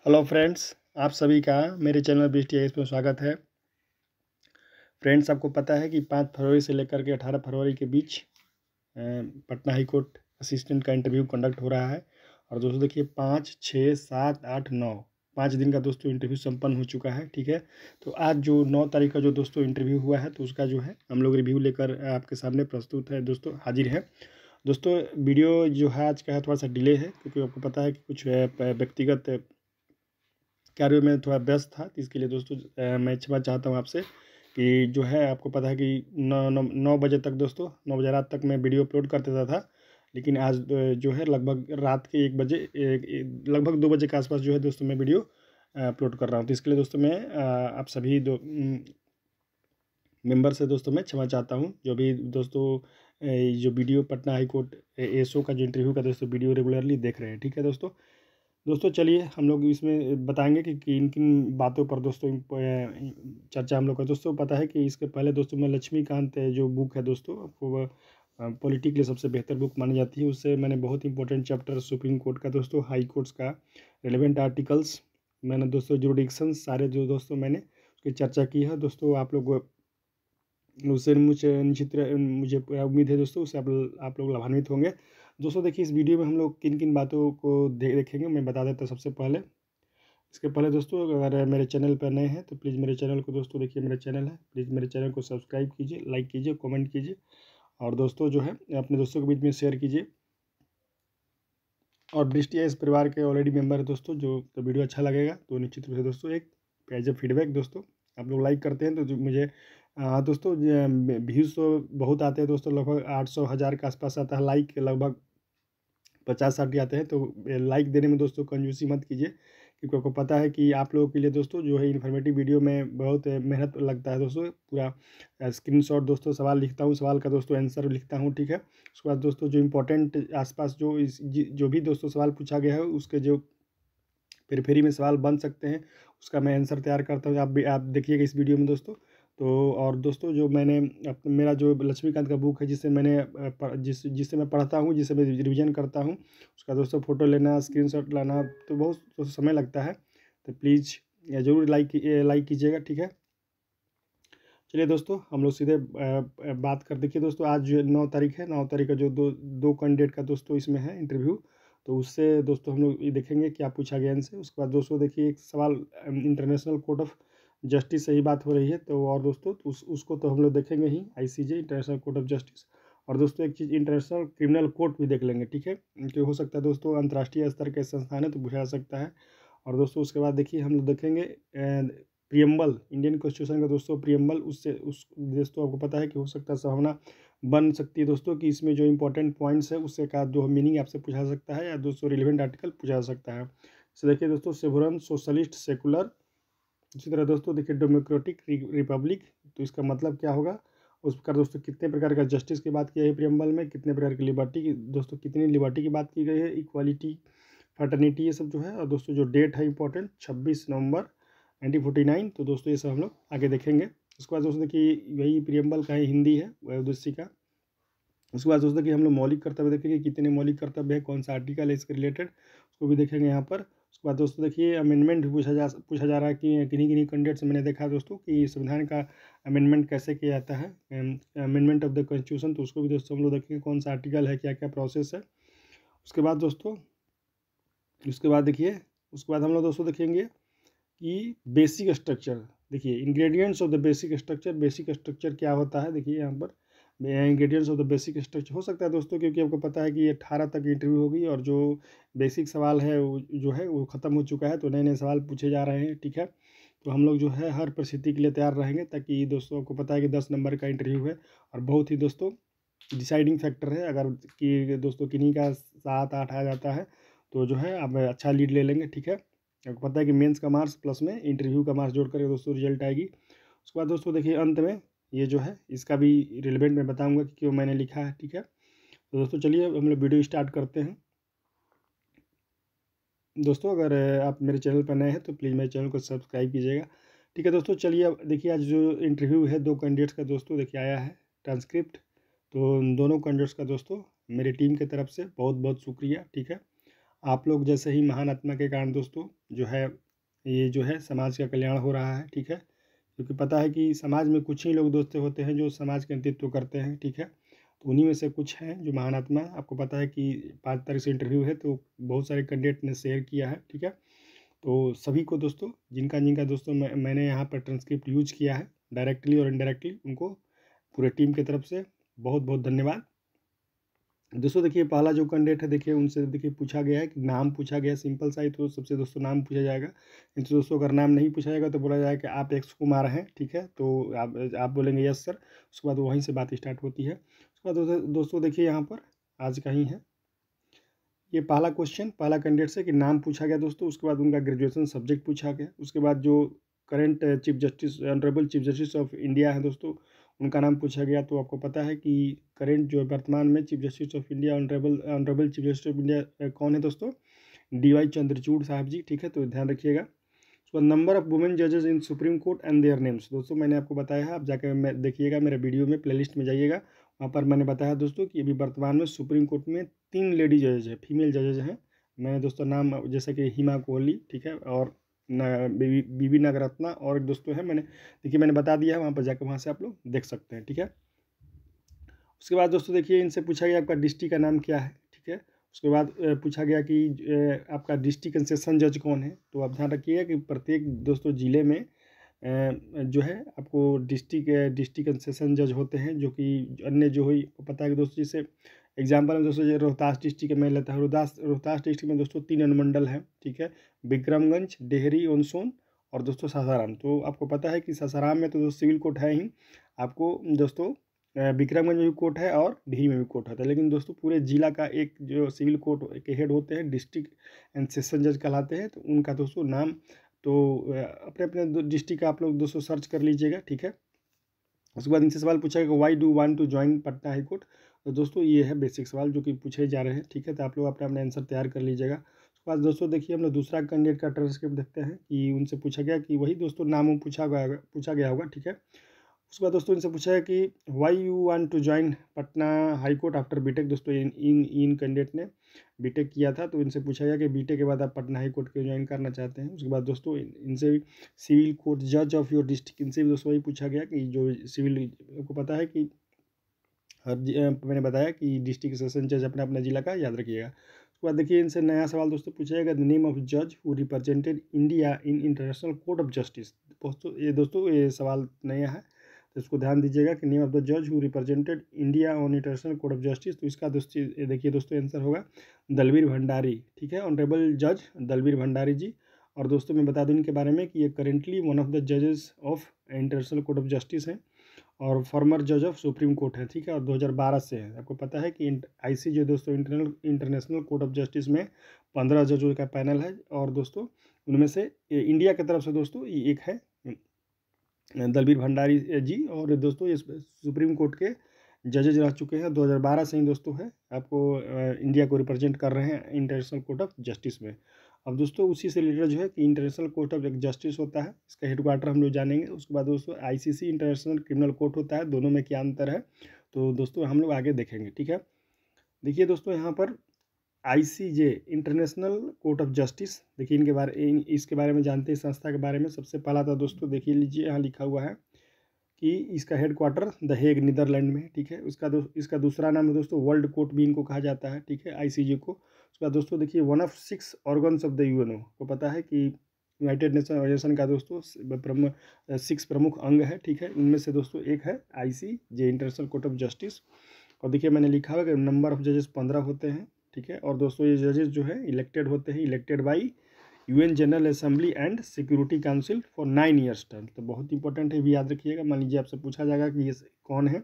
Hello friends, आप सभी का मेरे चैनल BSTIS में स्वागत है। फ्रेंड्स, आपको पता है कि 5 फरवरी से लेकर के 18 फरवरी के बीच पटना हाई कोर्ट असिस्टेंट का इंटरव्यू कंडक्ट हो रहा है। और दोस्तों देखिए 5, 6, 7, 8, 9 5 दिन का दोस्तों इंटरव्यू संपन्न हो चुका है। ठीक है, तो आज जो 9 तारीख का जो दोस्तों इंटरव्यू हुआ है, तो उसका जो है हम लोग रिव्यू लेकर आपके सामने प्रस्तुत है दोस्तों, हाजिर है। दोस्तों वीडियो जो है आज का है थोड़ा सा डिले है, क्योंकि आपको पता है कि कुछ व्यक्तिगत कार्यों में थोड़ा व्यस्त था। तो इसके लिए दोस्तों मैं क्षमा चाहता हूँ आपसे कि जो है आपको पता है कि 9 बजे तक दोस्तों 9 बजे रात तक मैं वीडियो अपलोड कर देता था। लेकिन आज जो है लगभग रात के 1 बजे लगभग 2 बजे के आसपास जो है दोस्तों मैं वीडियो अपलोड कर रहा हूँ। तो इसके लिए दोस्तों मैं आप सभी मेंबर से दोस्तों मैं क्षमा चाहता हूँ। जो भी दोस्तों जो video Patna high court ASO का जो इंटरव्यू का दोस्तों वीडियो रेगुलरली देख रहे हैं। ठीक है दोस्तों चलिए हम लोग इसमें बताएंगे कि किन किन बातों पर दोस्तों चर्चा हम लोग का। दोस्तों पता है कि इसके पहले दोस्तों मैं लक्ष्मीकांत जो बुक है दोस्तों, आपको पॉलिटी के लिए सबसे बेहतर बुक मानी जाती है, उससे मैंने बहुत इंपॉर्टेंट चैप्टर सुप्रीम कोर्ट का दोस्तों, हाई कोर्ट्स का रिलेवेंट आर्टिकल्स मैंने दोस्तों, जुरिडिक्शन सारे जो दोस्तों मैंने उसकी चर्चा की है दोस्तों। आप लोग उससे मुझे उम्मीद है दोस्तों, उससे आप लोग लाभान्वित होंगे। दोस्तों देखिए इस वीडियो में हम लोग किन किन बातों को देखेंगे मैं बता देता हूँ। सबसे पहले इसके पहले दोस्तों अगर मेरे चैनल पर नए हैं तो प्लीज़ मेरे चैनल को दोस्तों, देखिए मेरा चैनल है, प्लीज़ मेरे चैनल को सब्सक्राइब कीजिए, लाइक कीजिए, कमेंट कीजिए और दोस्तों जो है अपने दोस्तों के बीच में शेयर कीजिए। और BSTIS परिवार के ऑलरेडी मेंबर है दोस्तों, जो तो वीडियो अच्छा लगेगा तो निश्चित रूप से दोस्तों एक एज ए फीडबैक दोस्तों आप लोग लाइक करते हैं तो जो मुझे दोस्तों व्यूज़ तो बहुत आते हैं दोस्तों, लगभग 800,000 के आसपास आता है। लाइक लगभग 50-60 आते हैं। तो लाइक देने में दोस्तों कंजूसी मत कीजिए, क्योंकि आपको पता है कि आप लोगों के लिए दोस्तों जो है इन्फॉर्मेटिव वीडियो में बहुत मेहनत लगता है दोस्तों। पूरा स्क्रीनशॉट दोस्तों, सवाल लिखता हूँ, सवाल का दोस्तों आंसर लिखता हूँ। ठीक है, उसके बाद दोस्तों जो इम्पोर्टेंट आसपास जो भी दोस्तों सवाल पूछा गया है, उसके जो पेरिफेरी में सवाल बन सकते हैं, उसका मैं आंसर तैयार करता हूँ। आप देखिएगा इस वीडियो में दोस्तों। तो और दोस्तों जो मैंने मेरा जो लक्ष्मीकांत का बुक है, जिससे जिससे मैं पढ़ता हूँ, जिससे मैं रिवीजन करता हूँ, उसका दोस्तों फ़ोटो लेना, स्क्रीनशॉट लाना तो बहुत दोस्तों समय लगता है। तो प्लीज़ ज़रूर लाइक कीजिएगा। ठीक है, चलिए दोस्तों हम लोग सीधे बात कर। देखिए दोस्तों आज जो 9 तारीख है, 9 तारीख का जो दो कैंडिडेट का दोस्तों इसमें है इंटरव्यू, तो उससे दोस्तों हम लोग ये देखेंगे क्या पूछा गया इनसे। उसके बाद दोस्तों देखिए एक सवाल इंटरनेशनल कोर्ट ऑफ जस्टिस से ही बात हो रही है, तो और दोस्तों तो उसको तो हम लोग देखेंगे ही, ICJ international court of justice. और दोस्तों एक चीज़ इंटरनेशनल क्रिमिनल कोर्ट भी देख लेंगे। ठीक है, क्योंकि हो सकता है दोस्तों अंतर्राष्ट्रीय स्तर के संस्थान है तो पूछा जा सकता है। और दोस्तों उसके बाद देखिए हम लोग देखेंगे प्रियम्बल, इंडियन कॉन्स्टिट्यूशन का दोस्तों प्रियम्बल, उससे उस दोस्तों आपको पता है कि हो सकता है संभावना बन सकती है दोस्तों कि इसमें जो इंपॉर्टेंट पॉइंट्स है उससे का दो मीनिंग आपसे पूछा जा सकता है, या दोस्तों रिलेवेंट आर्टिकल पूछा जा सकता है। तो देखिए दोस्तों सेवरन, सोशलिस्ट, सेकुलर, इसी तरह दोस्तों देखिए डेमोक्रेटिक रिपब्लिक, तो इसका मतलब क्या होगा। उस प्रकार दोस्तों कितने प्रकार का जस्टिस की बात की है प्रियम्बल में, कितने प्रकार की लिबर्टी की दोस्तों, कितनी लिबर्टी की बात की गई है, इक्वालिटी, फर्टर्निटी, ये सब जो है। और दोस्तों जो डेट है इंपॉर्टेंट 26 नवंबर 1949, तो दोस्तों ये सब हम लोग आगे देखेंगे। उसके बाद दोस्तों देखिए यही प्रियम्बल का ही हिंदी है वयोदृष्टि का। उसके बाद दोस्तों कि हम लोग मौलिक कर्तव्य देखेंगे, कितने मौलिक कर्तव्य है, कौन सा आर्टिकल है इसके रिलेटेड, उसको भी देखेंगे यहाँ पर। उसके बाद दोस्तों देखिए अमेंडमेंट भी पूछा जा रहा है कि किन्हीं किन्हीं कैंडिडेट से मैंने देखा दोस्तों कि संविधान का अमेंडमेंट कैसे किया जाता है, अमेंडमेंट ऑफ द कॉन्स्टिट्यूशन, तो उसको भी दोस्तों हम लोग देखेंगे कौन सा आर्टिकल है, क्या क्या प्रोसेस है। उसके बाद दोस्तों देखिए उसके बाद हम लोग दोस्तों देखेंगे कि बेसिक स्ट्रक्चर, देखिए ingredients of the basic structure क्या होता है। देखिए यहाँ पर ingredients of the basic structure हो सकता है दोस्तों, क्योंकि आपको पता है कि ये 18 तक इंटरव्यू होगी और जो बेसिक सवाल है वो जो है वो ख़त्म हो चुका है, तो नए नए सवाल पूछे जा रहे हैं। ठीक है, तो हम लोग जो है हर परिस्थिति के लिए तैयार रहेंगे, ताकि दोस्तों आपको पता है कि 10 नंबर का इंटरव्यू है और बहुत ही दोस्तों डिसाइडिंग फैक्टर है। अगर कि दोस्तों किन्हीं का 7-8 आ जाता है तो जो है आप अच्छा लीड ले लेंगे। ठीक है, आपको पता है कि मेंस का मार्क्स प्लस में इंटरव्यू का मार्क्स जोड़ करके दोस्तों रिजल्ट आएगी। उसके बाद दोस्तों देखिए अंत में ये जो है इसका भी रिलेवेंट मैं बताऊंगा कि क्यों मैंने लिखा है। ठीक है, तो दोस्तों चलिए हम लोग वीडियो स्टार्ट करते हैं। दोस्तों अगर आप मेरे चैनल पर नए हैं तो प्लीज़ मेरे चैनल को सब्सक्राइब कीजिएगा। ठीक है दोस्तों चलिए अब देखिए आज जो इंटरव्यू है दो कैंडिडेट्स का दोस्तों देखिए आया है ट्रांसक्रिप्ट, तो दोनों कैंडिडेट्स का दोस्तों मेरी टीम की तरफ से बहुत बहुत शुक्रिया। ठीक है, आप लोग जैसे ही महान आत्मा के कारण दोस्तों जो है ये जो है समाज का कल्याण हो रहा है, ठीक है। क्योंकि पता है कि समाज में कुछ ही लोग दोस्त होते हैं जो समाज का नेतृत्व करते हैं, ठीक है। तो उन्हीं में से कुछ हैं जो महान आत्मा। आपको पता है कि 5 तारीख से इंटरव्यू है, तो बहुत सारे कैंडिडेट ने शेयर किया है, ठीक है। तो सभी को दोस्तों जिनका जिनका दोस्तों मैंने यहाँ पर ट्रांसक्रिप्ट यूज किया है डायरेक्टली और इनडायरेक्टली, उनको पूरे टीम की तरफ से बहुत बहुत धन्यवाद। दोस्तों देखिए पहला जो कैंडिडेट है, देखिए उनसे देखिए पूछा गया है कि नाम पूछा गया है, सिंपल सा ही, तो सबसे दोस्तों नाम पूछा जाएगा। इनसे दोस्तों अगर नाम नहीं पूछा जाएगा तो बोला जाएगा कि आप एक्स कुमार हैं, ठीक है। तो आप बोलेंगे यस सर, उसके बाद वहीं से बात स्टार्ट होती है। उसके बाद दोस्तों देखिए यहाँ पर आज का ही है ये पहला क्वेश्चन, पहला कैंडिडेट से कि नाम पूछा गया दोस्तों। उसके बाद उनका ग्रेजुएशन सब्जेक्ट पूछा गया। उसके बाद जो current chief justice, honourable chief justice of India है दोस्तों, उनका नाम पूछा गया। तो आपको पता है कि करंट जो वर्तमान में chief justice of India, honourable chief justice of India कौन है दोस्तों? DY चंद्रचूड़ साहब जी, ठीक है। तो ध्यान रखिएगा। सो नंबर ऑफ वुमेन जजेस in Supreme Court and their names, दोस्तों मैंने आपको बताया है, आप जाकर देखिएगा मेरे वीडियो में, प्लेलिस्ट में जाइएगा, वहाँ पर मैंने बताया दोस्तों कि अभी वर्तमान में सुप्रीम कोर्ट में 3 लेडी जजेज है, फीमेल जजेज हैं। मैंने दोस्तों नाम जैसे कि हिमा कोहली, ठीक है, और बीबी नागरत्ना, और एक दोस्तों है, मैंने बता दिया है, वहाँ पर जाकर वहाँ से आप लोग देख सकते हैं, ठीक है। उसके बाद दोस्तों देखिए इनसे पूछा गया आपका डिस्ट्रिक्ट का नाम क्या है, ठीक है। उसके बाद पूछा गया कि आपका डिस्ट्रिक्ट कंसेशन जज कौन है। तो आप ध्यान रखिएगा कि प्रत्येक दोस्तों ज़िले में जो है आपको डिस्ट्रिक्ट कंसेशन जज होते हैं, जो कि अन्य जो हुई पता है कि दोस्तों, जैसे एग्जांपल में दोस्तों जो रोहतास डिस्ट्रिक्ट में लेता है, रोहतास डिस्ट्रिक्ट में दोस्तों 3 अनुमंडल हैं, ठीक है। विक्रमगंज, डेहरी, ऑनसोन और दोस्तों सासाराम। तो आपको पता है कि सासाराम में तो दोस्तों सिविल कोर्ट है ही, आपको दोस्तों विक्रमगंज में भी कोर्ट है और डिहरी में भी कोर्ट होता है, लेकिन दोस्तों पूरे जिला का एक जो सिविल कोर्ट के हेड होते हैं डिस्ट्रिक्ट एंड सेशन जज कहलाते हैं। तो उनका दोस्तों नाम तो अपने अपने डिस्ट्रिक्ट का आप लोग दोस्तों सर्च कर लीजिएगा, ठीक है। उसके बाद इनसे सवाल पूछा गया why do want to join Patna high court. तो दोस्तों ये है बेसिक सवाल जो कि पूछे जा रहे हैं, ठीक है। तो आप लोग अपना अपना आंसर तैयार कर लीजिएगा। उसके बाद दोस्तों देखिए हम लोग दूसरा कैंडिडेट का ट्रांसक्रिप्ट देखते हैं कि उनसे पूछा गया कि वही दोस्तों नाम पूछा गया होगा, ठीक है। उसके बाद दोस्तों इनसे पूछा है कि why you want to join Patna high court after BTech. दोस्तों इन कैंडिडेट ने बीटेक किया था, तो इनसे पूछा गया कि बीटेक के बाद आप पटना हाई कोर्ट क्यों ज्वाइन करना चाहते हैं। उसके बाद दोस्तों इनसे भी सिविल कोर्ट जज ऑफ योर डिस्ट्रिक्ट, इनसे भी दोस्तों वही पूछा गया कि जो सिविल को पता है कि मैंने बताया कि डिस्ट्रिक्ट सेशन जज अपना अपना जिला का याद रखिएगा। उसके बाद देखिए इनसे नया सवाल दोस्तों पूछा जाएगा द नेम ऑफ जज who represented India in international court of justice. दोस्तों ये सवाल नया है, तो इसको ध्यान दीजिएगा कि नेम ऑफ द जज who represented India on international court of justice. तो इसका दोस्तों ये देखिए दोस्तों आंसर होगा दलवीर भंडारी, ठीक है, ऑनरेबल जज दलवीर भंडारी जी। और दोस्तों मैं बता दूं इनके बारे में कि ये करेंटली वन ऑफ द जजेस of international court of justice हैं और फॉर्मर जज ऑफ सुप्रीम कोर्ट है, ठीक है, और 2012 से है। आपको पता है कि IC जो दोस्तों इंटरनेशनल कोर्ट ऑफ जस्टिस में 15 जजों का पैनल है, और दोस्तों उनमें से इंडिया की तरफ से दोस्तों ये एक है दलवीर भंडारी जी। और दोस्तों ये सुप्रीम कोर्ट के जजेज रह चुके हैं, 2012 से ही दोस्तों है, आपको इंडिया को रिप्रेजेंट कर रहे हैं इंटरनेशनल कोर्ट ऑफ जस्टिस में। अब दोस्तों उसी से रिलेटेड जो है कि इंटरनेशनल कोर्ट ऑफ जस्टिस होता है, इसका हेडक्वार्टर हम लोग जानेंगे। उसके बाद दोस्तों ICC इंटरनेशनल क्रिमिनल कोर्ट होता है, दोनों में क्या अंतर है तो दोस्तों हम लोग आगे देखेंगे, ठीक है। देखिए दोस्तों यहाँ पर ICJ international court of justice, देखिए इसके बारे में जानते हैं, संस्था के बारे में। सबसे पहला था दोस्तों देखिए लीजिए यहाँ लिखा हुआ है कि इसका हेडक्वार्टर द हेग नीदरलैंड में, ठीक है। इसका दूसरा नाम है दोस्तों वर्ल्ड कोर्ट भी इनको कहा जाता है, ठीक है, ICJ को। उसके बाद दोस्तों देखिए one of 6 organs of the UNO को पता है कि यूनाइटेड नेशन ऑर्गेनाइजेशन का दोस्तों 6 प्रमुख अंग है, ठीक है। इनमें से दोस्तों एक है ICJ international court of justice. और देखिए मैंने लिखा हुआ कि नंबर ऑफ जजेस 15 होते हैं, ठीक है। और दोस्तों ये जजेस जो है इलेक्टेड होते हैं, elected by UN general assembly and security council for 9 years term. तो बहुत इंपॉर्टेंट है, भी याद रखिएगा। मान लीजिए आपसे पूछा जाएगा कि ये कौन है,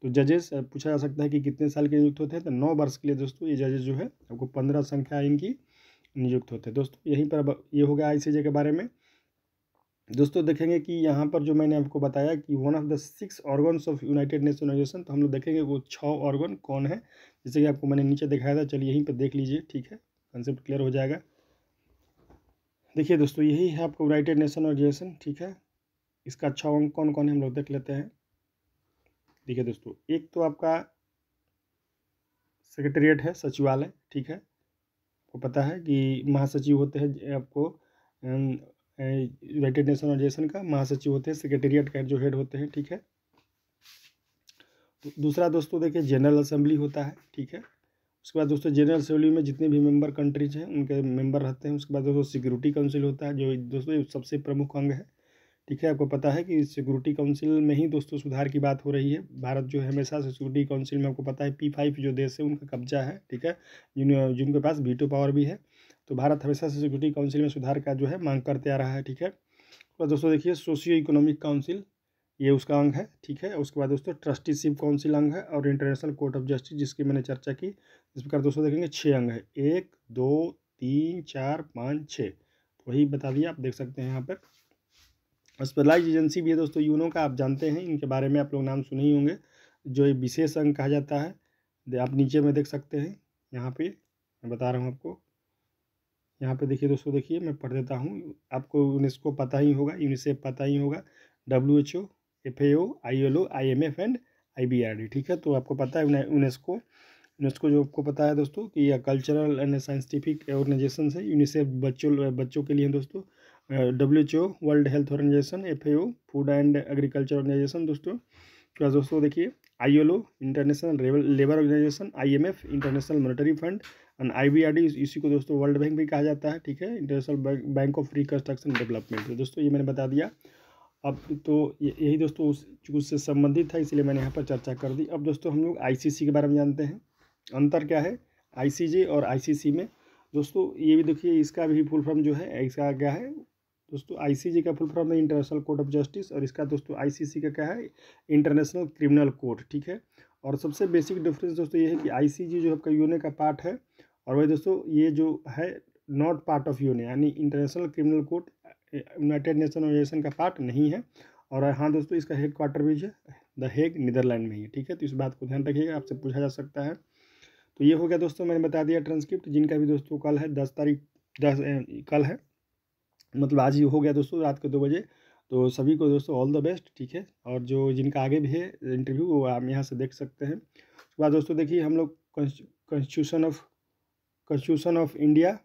तो जजेस पूछा जा सकता है कि कितने साल के नियुक्त होते हैं, तो 9 वर्ष के लिए दोस्तों ये जजेस जो है आपको 15 संख्या इनकी नियुक्त होते हैं दोस्तों। यहीं पर अब ये हो गया ICJ के बारे में। दोस्तों देखेंगे कि यहाँ पर जो मैंने आपको बताया कि one of the 6 organs of United Nation organisation, तो हम लोग देखेंगे वो 6 ऑर्गन कौन है, जैसे कि आपको मैंने नीचे दिखाया था। चलिए यहीं पर देख लीजिए, ठीक है, कंसेप्ट क्लियर हो जाएगा। देखिए दोस्तों यही है आपको यूनाइटेड नेशन ऑर्गेनाइजेशन, ठीक है। इसका 6 अंग कौन कौन है हम लोग देख लेते हैं। देखिए दोस्तों एक तो आपका सेक्रेटेरिएट है, सचिवालय, ठीक है। आपको पता है कि महासचिव होते हैं आपको यूनाइटेड नेशन ऑर्गेनाइजेशन का महासचिव होते हैं, सेक्रेटेरिएट का जो हेड होते हैं, ठीक है। तो दूसरा दोस्तों देखिए जनरल असेंबली होता है, ठीक है। उसके बाद दोस्तों जनरल असेंबली में जितने भी मेंबर कंट्रीज हैं उनके मेंबर रहते हैं। उसके बाद दोस्तों सिक्योरिटी काउंसिल होता है, जो दोस्तों सबसे प्रमुख अंग है, ठीक है। आपको पता है कि सिक्योरिटी काउंसिल में ही दोस्तों सुधार की बात हो रही है। भारत जो है हमेशा से सिक्योरिटी काउंसिल में, आपको पता है P5 जो देश है उनका कब्जा है, ठीक है, जिनके पास वीटो पावर भी है। तो भारत हमेशा से सिक्योरिटी काउंसिल में सुधार का जो है मांग करते आ रहा है, ठीक है। तो दोस्तों देखिए सोशियो इकोनॉमिक काउंसिल ये उसका अंग है, ठीक है। उसके बाद दोस्तों ट्रस्टीशिप काउंसिल अंग है, और इंटरनेशनल कोर्ट ऑफ जस्टिस जिसकी मैंने चर्चा की। इस प्रकार दोस्तों देखेंगे 6 अंग है, 1 2 3 4 5 6, तो वही बता दिया, आप देख सकते हैं यहाँ पर। स्पेशलाइज एजेंसी भी है दोस्तों यूनो का, आप जानते हैं इनके बारे में, आप लोग नाम सुने ही होंगे। जो ये विशेष अंग कहा जाता है, आप नीचे में देख सकते हैं, यहाँ पे मैं बता रहा हूँ आपको। यहाँ पे देखिए दोस्तों, देखिए मैं पढ़ देता हूँ, आपको यूनेस्को पता ही होगा, यूनिसेफ पता ही होगा, WHO, FAO, ILO, IMF and IBRD, ठीक है। तो आपको पता है यूनेस्को जो आपको पता है दोस्तों कि यह कल्चरल एंड साइंटिफिक ऑर्गेनाइजेशन है। यूनिसेफ बच्चों के लिए दोस्तों। WHO world health organisation, FAO food and agriculture organisation दोस्तों। क्या दोस्तों देखिए ILO international labour organisation, IMF international monetary fund, and IBRD इसी को दोस्तों वर्ल्ड बैंक भी कहा जाता है, ठीक है, international bank of reconstruction development. तो दोस्तों ये मैंने बता दिया। अब तो यही दोस्तों उससे संबंधित था, इसलिए मैंने यहाँ पर चर्चा कर दी। अब दोस्तों हम लोग ICC के बारे में जानते हैं। अंतर क्या है ICJ और ICC में दोस्तों, ये भी देखिए, इसका भी फुल फॉर्म जो है, इसका क्या है दोस्तों, ICJ का फुल फॉर्म है इंटरनेशनल कोर्ट ऑफ जस्टिस, और इसका दोस्तों ICC का क्या है, इंटरनेशनल क्रिमिनल कोर्ट, ठीक है। और सबसे बेसिक डिफरेंस दोस्तों ये है कि ICJ जो आपका यूएन का पार्ट है, और वही दोस्तों ये जो है नॉट पार्ट ऑफ यूएन, यानी international criminal court United Nation organisation का पार्ट नहीं है। और हाँ दोस्तों, इसका हेड क्वार्टर भी है द हेग नीदरलैंड में ही, ठीक है। तो इस बात को ध्यान रखिएगा, आपसे पूछा जा सकता है। तो ये हो गया दोस्तों, मैंने बता दिया ट्रांसक्रिप्ट, जिनका भी दोस्तों कल है 10 तारीख, कल है, मतलब आज ही हो गया दोस्तों रात के 2 बजे। तो सभी को दोस्तों ऑल द बेस्ट, ठीक है। और जो जिनका आगे भी है इंटरव्यू, वो आप यहाँ से देख सकते हैं। उसके बाद दोस्तों देखिए हम लोग कॉन्स्टिट्यूशन ऑफ इंडिया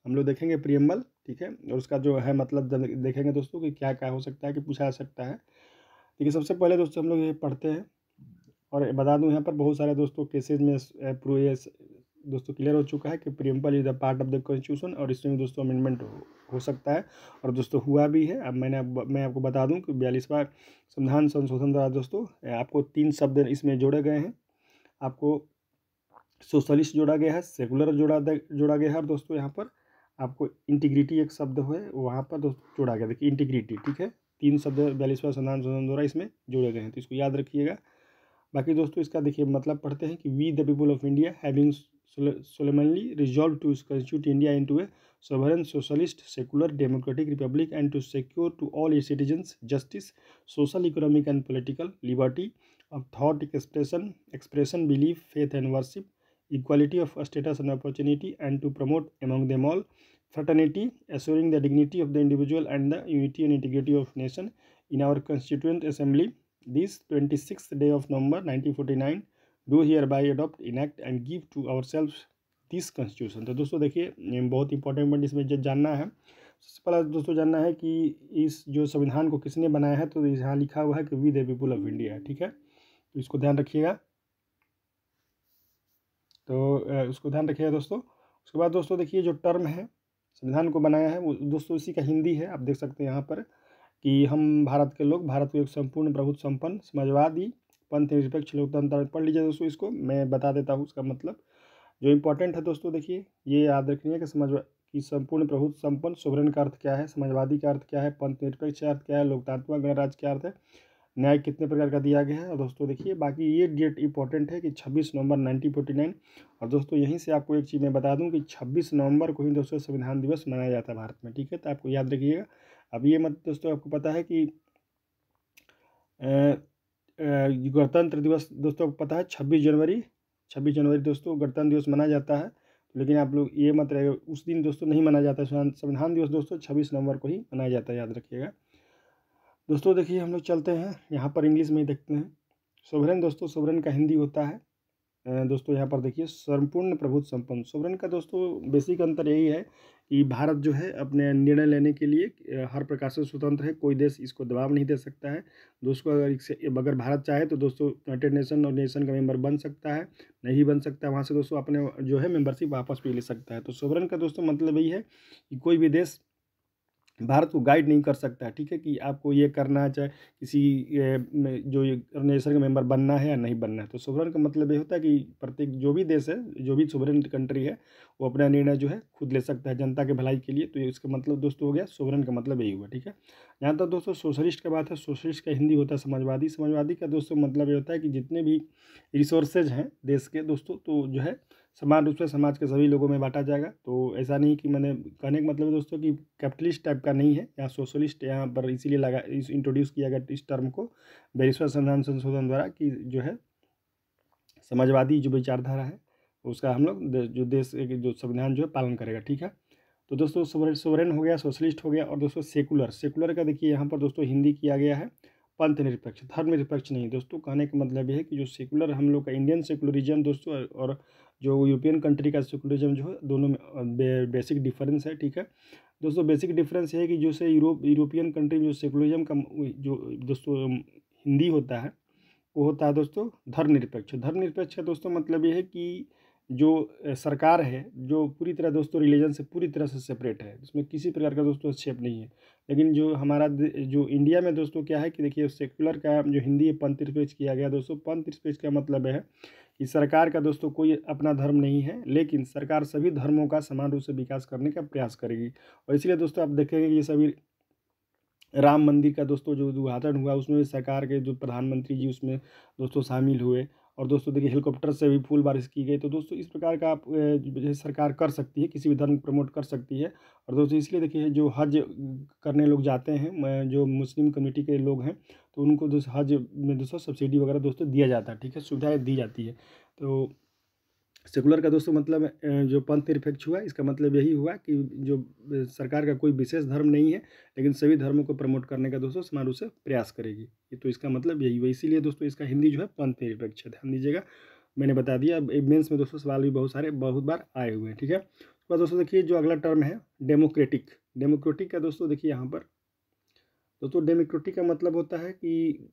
हम लोग देखेंगे, प्रियम्बल, ठीक है। और उसका जो है मतलब देखेंगे दोस्तों कि क्या क्या हो सकता है, कि पूछा जा सकता है। देखिए सबसे पहले दोस्तों हम लोग ये पढ़ते हैं, और बता दूं यहाँ पर बहुत सारे दोस्तों केसेज में दोस्तों क्लियर हो चुका है कि preamble is the part of the constitution, और इसमें दोस्तों अमेंडमेंट हो सकता है, और दोस्तों हुआ भी है। अब मैं आपको बता दूं कि 42वां संविधान संशोधन द्वारा दोस्तों आपको 3 शब्द इसमें जोड़े गए हैं। आपको सोशलिस्ट जोड़ा गया है, सेकुलर जोड़ा गया है, और दोस्तों यहाँ पर आपको इंटीग्रिटी एक शब्द है वहाँ पर दोस्तों जोड़ा गया, देखिए इंटीग्रिटी, ठीक है। 3 शब्द 42वां संविधान संशोधन द्वारा इसमें जोड़े गए हैं, तो इसको याद रखिएगा। बाकी दोस्तों इसका देखिए मतलब पढ़ते हैं कि we the people of India having solemnly resolved to constitute India into a sovereign socialist secular democratic republic and to secure to all its citizens justice, social, economic and political liberty of thought expression, belief, faith and worship, equality of status and opportunity, and to promote among them all fraternity, assuring the dignity of the individual and the unity and integrity of nation. In our constituent assembly this 26th day of November 1949 do hereby adopt, enact and give to ourselves this constitution। तो दोस्तों देखिए बहुत important point इसमें जो जानना है, सबसे पहले दोस्तों जानना है कि इस जो संविधान को किसने बनाया है। तो यहाँ लिखा हुआ है कि we the people of India, ठीक है। तो इसको ध्यान रखिएगा, तो उसको ध्यान रखिएगा दोस्तों। उसके बाद दोस्तों देखिए जो टर्म है संविधान को बनाया है वो दोस्तों इसी का हिंदी है, आप देख सकते हैं यहाँ पर कि हम भारत के लोग भारत को एक संपूर्ण प्रभुत्व संपन्न समाजवादी पंथ निरपेक्ष लोकतंत्र, पढ़ लीजिए दोस्तों, इसको मैं बता देता हूँ उसका मतलब जो इंपॉर्टेंट है दोस्तों। देखिए ये याद रखिए कि संपूर्ण प्रभुत्व संपन्न, सोवरेन का अर्थ क्या है, समाजवादी का अर्थ क्या है, पंथ निरपेक्ष का अर्थ क्या है, लोकतांत्रिक गणराज्य का अर्थ है, न्याय कितने प्रकार का दिया गया है। और दोस्तों देखिए बाकी ये डेट इंपॉर्टेंट है कि 26 नवंबर 1949। और दोस्तों यहीं से आपको एक चीज़ मैं बता दूं कि 26 नवंबर को ही दोस्तों संविधान दिवस मनाया जाता है भारत में, ठीक है। तो आपको याद रखिएगा। अब ये मत दोस्तों आपको पता है कि गणतंत्र दिवस दोस्तों आपको पता है 26 जनवरी दोस्तों गणतंत्र दिवस मनाया जाता है। लेकिन आप लोग ये मत रहे उस दिन दोस्तों नहीं मनाया जाता है, संविधान दिवस दोस्तों 26 नवंबर को ही मनाया जाता है, याद रखिएगा दोस्तों। देखिए हम लोग चलते हैं यहाँ पर इंग्लिश में ही देखते हैं। सोवरेन दोस्तों, सोवरेन का हिंदी होता है दोस्तों यहाँ पर देखिए संपूर्ण प्रभुत्व संपन्न। सोवरेन का दोस्तों बेसिक अंतर यही है कि भारत जो है अपने निर्णय लेने के लिए हर प्रकार से स्वतंत्र है, कोई देश इसको दबाव नहीं दे सकता है। दोस्तों अगर भारत चाहे तो दोस्तों यूनाइटेड नेशन और नेशन का मेंबर बन सकता है, नहीं बन सकता है वहाँ से दोस्तों अपने जो है मेंबरशिप वापस भी ले सकता है। तो सोवरेन का दोस्तों मतलब यही है कि कोई भी देश भारत को गाइड नहीं कर सकता है, ठीक है, कि आपको ये करना है, चाहे किसी जो ऑर्गेनाइजेशन का मेंबर बनना है या नहीं बनना है। तो सोवरेन का मतलब ये होता है कि प्रत्येक जो भी देश है, जो भी सोवरेन कंट्री है, वो अपना निर्णय जो है खुद ले सकता है जनता के भलाई के लिए। तो ये इसका मतलब दोस्तों हो गया, सोवरेन का मतलब यही हुआ, ठीक है। यहाँ तक दोस्तों सोशलिस्ट का बात है, सोशलिस्ट का हिंदी होता है समाजवादी। समाजवादी का दोस्तों मतलब ये होता है कि जितने भी रिसोर्सेज हैं देश के दोस्तों, तो जो है समान रूप से समाज के सभी लोगों में बांटा जाएगा। तो ऐसा नहीं कि मैंने कहने का मतलब है दोस्तों कि कैपिटलिस्ट टाइप का नहीं है, यहाँ सोशलिस्ट यहाँ पर इसीलिए लगा इंट्रोड्यूस किया गया इस टर्म को 42वां संविधान संशोधन द्वारा, कि जो है समाजवादी जो विचारधारा है उसका हम लोग जो देश जो संविधान जो है पालन करेगा, ठीक है। तो दोस्तों सोवरेन हो गया, सोशलिस्ट हो गया। और दोस्तों सेकुलर, सेकुलर का देखिए यहाँ पर दोस्तों हिंदी किया गया है पंथ निरपेक्ष, धर्म निरपेक्ष नहीं। दोस्तों कहने का मतलब ये है कि जो सेकुलर हम लोग का इंडियन सेकुलरिज्म दोस्तों और जो यूरोपियन कंट्री का सेकुलरिज्म जो है, दोनों में बेसिक डिफरेंस है, ठीक है। दोस्तों बेसिक डिफरेंस ये है कि जैसे यूरोपियन कंट्री में जो सेकुलरिज्म का जो दोस्तों हिंदी होता है, वो होता है दोस्तों धर्मनिरपेक्ष। धर्मनिरपेक्ष का दोस्तों मतलब ये है कि जो सरकार है, जो पूरी तरह दोस्तों रिलीजन से पूरी तरह से सेपरेट है, इसमें किसी प्रकार का दोस्तों हस्तक्षेप नहीं है। लेकिन जो हमारा जो इंडिया में दोस्तों क्या है कि देखिए सेक्युलर का जो हिंदी है पंथ निरपेक्ष किया गया दोस्तों। पंथ निरपेक्ष का मतलब है कि सरकार का दोस्तों कोई अपना धर्म नहीं है, लेकिन सरकार सभी धर्मों का समान रूप से विकास करने का प्रयास करेगी। और इसलिए दोस्तों आप देखेंगे कि ये सभी राम मंदिर का दोस्तों जो उद्घाटन हुआ, उसमें सरकार के जो प्रधानमंत्री जी उसमें दोस्तों शामिल हुए। और दोस्तों देखिए हेलीकॉप्टर से भी फूल बारिश की गई। तो दोस्तों इस प्रकार का आप जो सरकार कर सकती है, किसी भी धर्म को प्रमोट कर सकती है। और दोस्तों इसलिए देखिए जो हज करने लोग जाते हैं, जो मुस्लिम कम्युनिटी के लोग हैं, तो उनको दोस्तों हज में दोस्तों सब्सिडी वगैरह दोस्तों दिया जाता है, ठीक है, सुविधाएँ दी जाती है। तो सेकुलर का दोस्तों मतलब जो पंथ निरपेक्ष हुआ, इसका मतलब यही हुआ कि जो सरकार का कोई विशेष धर्म नहीं है, लेकिन सभी धर्मों को प्रमोट करने का दोस्तों समान रूप से प्रयास करेगी। ये तो इसका मतलब यही हुआ, इसीलिए दोस्तों इसका हिंदी जो है पंथ निरपेक्ष है। ध्यान दीजिएगा, मैंने बता दिया। अब मेंस में दोस्तों सवाल भी बहुत बार आए हुए हैं, ठीक है। उसके बाद दोस्तों देखिए जो अगला टर्म है डेमोक्रेटिक। डेमोक्रेटिक का दोस्तों देखिए यहाँ पर दोस्तों डेमोक्रेटिक का मतलब होता है कि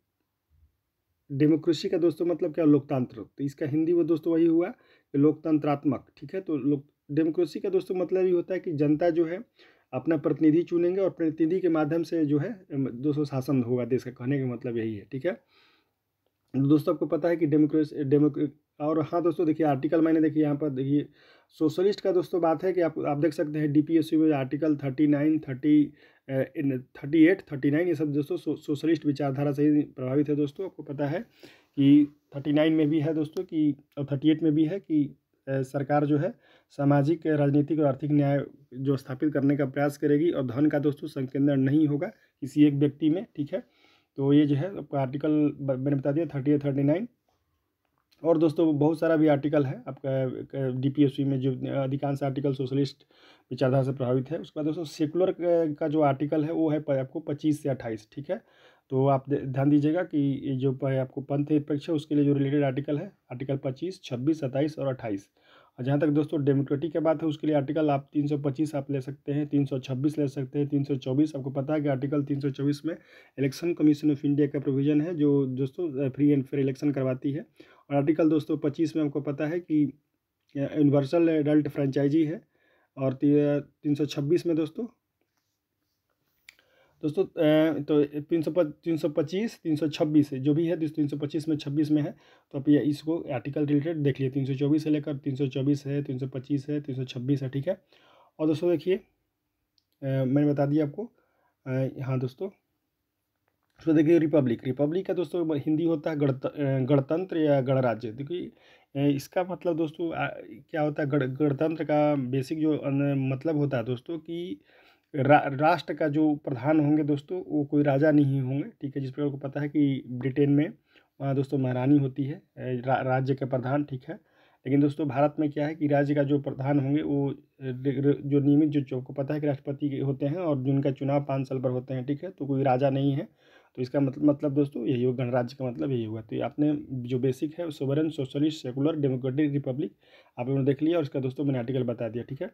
डेमोक्रेसी का दोस्तों मतलब क्या, लोकतंत्र। तो इसका हिंदी वो दोस्तों वही हुआ कि लोकतंत्रात्मक, ठीक है। तो लोक डेमोक्रेसी का दोस्तों मतलब ये होता है कि जनता जो है अपना प्रतिनिधि चुनेंगे और प्रतिनिधि के माध्यम से जो है दोस्तों शासन होगा देश का, कहने का मतलब यही है, ठीक है। दोस्तों आपको पता है कि और हाँ दोस्तों देखिए आर्टिकल मैंने देखिए यहाँ पर देखिए सोशलिस्ट का दोस्तों बात है कि आप देख सकते हैं डीपीएससी में आर्टिकल 39, 38, 39 ये सब दोस्तों सोशलिस्ट विचारधारा से ही प्रभावित है दोस्तों। आपको पता है कि 39 में भी है दोस्तों कि, और 38 में भी है कि सरकार जो है सामाजिक, राजनीतिक और आर्थिक न्याय जो स्थापित करने का प्रयास करेगी, और धन का दोस्तों संकेंद्रण नहीं होगा किसी एक व्यक्ति में, ठीक है। तो ये जो है आपका आर्टिकल मैंने बता दिया 38, 39। और दोस्तों बहुत सारा भी आर्टिकल है आपका डीपीएससी में, जो अधिकांश आर्टिकल सोशलिस्ट विचारधारा से प्रभावित है। उसके बाद दोस्तों सेकुलर का जो आर्टिकल है वो है आपको 25 से 28, ठीक है। तो आप ध्यान दीजिएगा कि ये जो आपको पंथ निरपेक्ष है उसके लिए जो रिलेटेड आर्टिकल है, आर्टिकल 25, 26, 27 और 28। और जहाँ तक दोस्तों डेमोक्रेटिक की बात है उसके लिए आर्टिकल आप 325 आप ले सकते हैं, 326 ले सकते हैं, 324। आपको पता है कि आर्टिकल 324 में इलेक्शन कमीशन ऑफ इंडिया का प्रोविज़न है, जो दोस्तों फ्री एंड फेयर इलेक्शन करवाती है। और आर्टिकल दोस्तों 25 में आपको पता है कि यूनिवर्सल एडल्ट फ्रेंचाइजी है। और 326 में दोस्तों तो 325, 326 है जो भी है, 325 में 26 में है। तो आप ये इसको आर्टिकल रिलेटेड देख लिए, 324 से लेकर 324 है, 325 है, 326 है, ठीक है। और दोस्तों देखिए मैंने बता दिया आपको। हाँ दोस्तों, तो देखिए रिपब्लिक का दोस्तों हिंदी होता है गणतंत्र या गणराज्य। देखिए इसका मतलब दोस्तों क्या होता है, गणतंत्र का बेसिक जो मतलब होता है दोस्तों कि राष्ट्र का जो प्रधान होंगे दोस्तों वो कोई राजा नहीं होंगे, ठीक है। जिस प्रकार को पता है कि ब्रिटेन में वहाँ दोस्तों महारानी होती है राज्य के प्रधान, ठीक है। लेकिन दोस्तों भारत में क्या है कि राज्य का जो प्रधान होंगे वो जो नियमित जो आपको पता है कि राष्ट्रपति होते हैं, और जिनका चुनाव 5 साल पर होते हैं, ठीक है। तो कोई राजा नहीं है। तो इसका मतलब दोस्तों यही होगा, गणराज्य का मतलब यही हुआ। तो ये आपने जो बेसिक है sovereign, socialist, secular, democratic Republic आप लोगों ने देख लिया, और इसका दोस्तों मैंने आर्टिकल बता दिया, ठीक है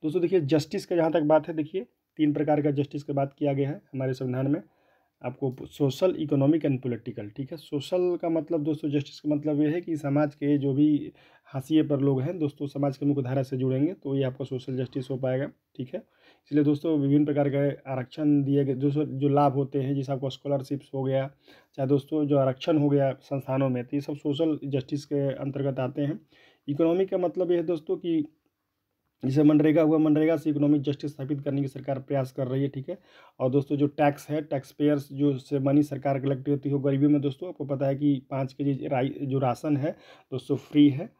दोस्तों। देखिए जस्टिस का जहाँ तक बात है, देखिए 3 प्रकार का जस्टिस की बात किया गया है हमारे संविधान में आपको, सोशल, इकोनॉमिक एंड पॉलिटिकल, ठीक है। सोशल का मतलब दोस्तों, जस्टिस का मतलब ये है कि समाज के जो भी हाशिए पर लोग हैं दोस्तों, समाज के मुख्य धारा से जुड़ेंगे तो ये आपका सोशल जस्टिस हो पाएगा, ठीक है। इसलिए दोस्तों विभिन्न प्रकार के आरक्षण दिए गए, जो लाभ होते हैं, जैसे आपको स्कॉलरशिप्स हो गया, चाहे दोस्तों जो आरक्षण हो गया संस्थानों में, तो ये सब सोशल जस्टिस के अंतर्गत आते हैं। इकोनॉमिक का मतलब ये है दोस्तों कि जैसे मनरेगा हुआ, मनरेगा से इकोनॉमिक जस्टिस स्थापित करने की सरकार प्रयास कर रही है, ठीक है। और दोस्तों जो टैक्स है, टैक्स पेयर्स जो से मनी सरकार कलेक्ट होती है गरीबी में, दोस्तों आपको पता है कि 5 केजी जो राशन है दोस्तों फ्री है।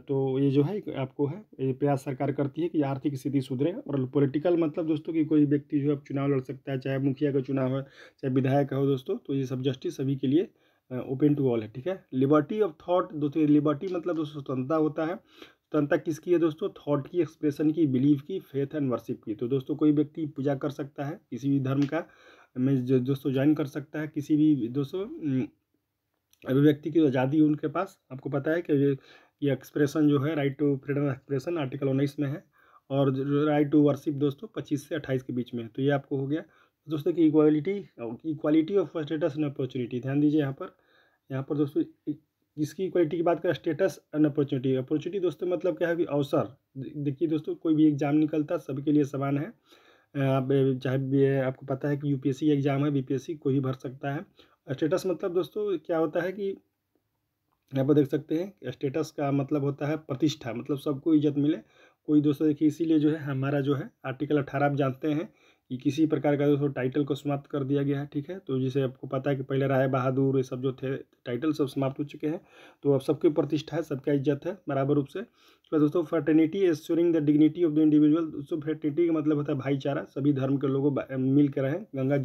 तो ये जो है आपको है, ये प्रयास सरकार करती है कि आर्थिक स्थिति सुधरे। और पॉलिटिकल मतलब दोस्तों कि कोई व्यक्ति जो है चुनाव लड़ सकता है, चाहे मुखिया का चुनाव है, चाहे विधायक हो दोस्तों, तो ये सब जस्टिस सभी के लिए ओपन टू ऑल है, ठीक है। लिबर्टी ऑफ थॉट दोस्तों, लिबर्टी मतलब दोस्तों स्वतंत्रता होता है। स्वतंत्रता किसकी है दोस्तों? थॉट की, एक्सप्रेशन की, बिलीव की, फेथ एंड वर्शिप की। तो दोस्तों कोई व्यक्ति पूजा कर सकता है किसी भी धर्म का, में दोस्तों ज्वाइन कर सकता है किसी भी दोस्तों अभिव्यक्ति की आज़ादी उनके पास। आपको पता है कि ये एक्सप्रेशन जो है, right to freedom of expression article 19 में है, और राइट टू वर्शिप दोस्तों 25 से 28 के बीच में है। तो ये आपको हो गया दोस्तों की equality of status and opportunity. ध्यान दीजिए यहाँ पर दोस्तों इसकी इक्वालिटी की बात करें, स्टेटस एंड अपॉर्चुनिटी। अपॉर्चुनिटी दोस्तों मतलब क्या है कि अवसर। देखिए दोस्तों कोई भी एग्जाम निकलता सबके लिए समान है। आप चाहे भी आपको पता है कि यूपीएससी एग्जाम है, बीपीएससी कोई भी भर सकता है। स्टेटस मतलब दोस्तों क्या होता है कि यहाँ पर देख सकते हैं, स्टेटस का मतलब होता है प्रतिष्ठा, मतलब सबको इज्जत मिले। कोई दोस्तों देखिए इसीलिए जो है हमारा जो है आर्टिकल 18 आप जानते हैं कि किसी प्रकार का दोस्तों टाइटल को समाप्त कर दिया गया है, ठीक है। तो जैसे आपको पता है कि पहले राय बहादुर ये सब जो थे टाइटल सब समाप्त हो चुके हैं, तो अब सबकी प्रतिष्ठा है, सबका इज्जत है बराबर रूप से। तो दोस्तों fraternity assuring the dignity of the individual. दोस्तों फ्रेटर्निटी का मतलब होता है भाईचारा, सभी धर्म के लोगों मिल कर रहें, गंगा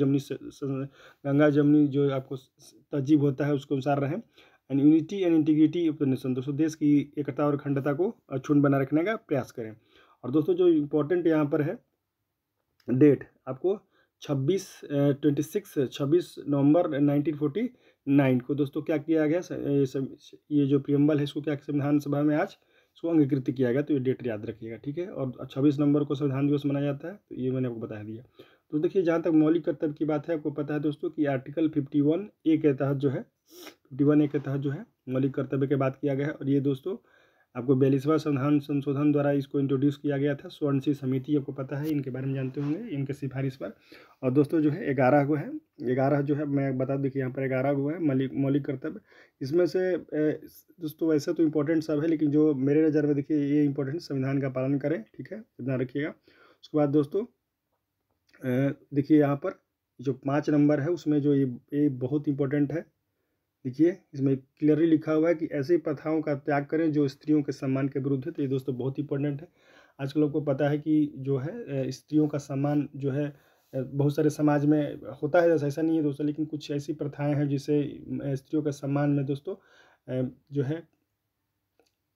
जमनी जो आपको तहजीब होता है उसके अनुसार रहें। And unity and integrity of the nation. दोस्तों देश की एकता और अखंडता को अक्षुण्ण बनाए रखने का प्रयास करें। और दोस्तों जो इम्पोर्टेंट यहाँ पर है डेट, आपको 26 नवंबर 1949 को दोस्तों क्या किया गया, ये जो प्रियम्बल है इसको क्या संविधान सभा में आज इसको अंगीकृत किया गया। तो ये डेट याद रखिएगा, ठीक है। और 26 नवंबर को संविधान दिवस मनाया जाता है, तो ये मैंने आपको बता दिया। तो देखिए जहाँ तक मौलिक कर्तव्य की बात है, आपको पता है दोस्तों कि आर्टिकल 51A के तहत जो है, 51A के तहत जो है मौलिक कर्तव्य की बात किया गया है। और ये दोस्तों आपको 42वां संविधान संशोधन द्वारा इसको इंट्रोड्यूस किया गया था। स्वर्ण सिंह समिति आपको पता है, इनके बारे में जानते होंगे, इनके सिफारिश पर। और दोस्तों जो है 11 को है, 11 जो है मैं बता दूं कि यहाँ पर 11 को है मौलिक कर्तव्य। इसमें से दोस्तों वैसे तो इम्पोर्टेंट सब है, लेकिन जो मेरे नज़र में देखिए ये इम्पोर्टेंट, संविधान का पालन करें, ठीक है, ध्यान रखिएगा। उसके बाद दोस्तों देखिए यहाँ पर जो 5 नंबर है उसमें जो ये बहुत इंपॉर्टेंट है। देखिए इसमें क्लियरली लिखा हुआ है कि ऐसी प्रथाओं का त्याग करें जो स्त्रियों के सम्मान के विरुद्ध है। तो ये दोस्तों बहुत इंपॉर्टेंट है। आजकल लोग को पता है कि जो है स्त्रियों का सम्मान जो है बहुत सारे समाज में होता है, ऐसा नहीं है दोस्तों, लेकिन कुछ ऐसी प्रथाएं हैं जिससे स्त्रियों के सम्मान में दोस्तों जो है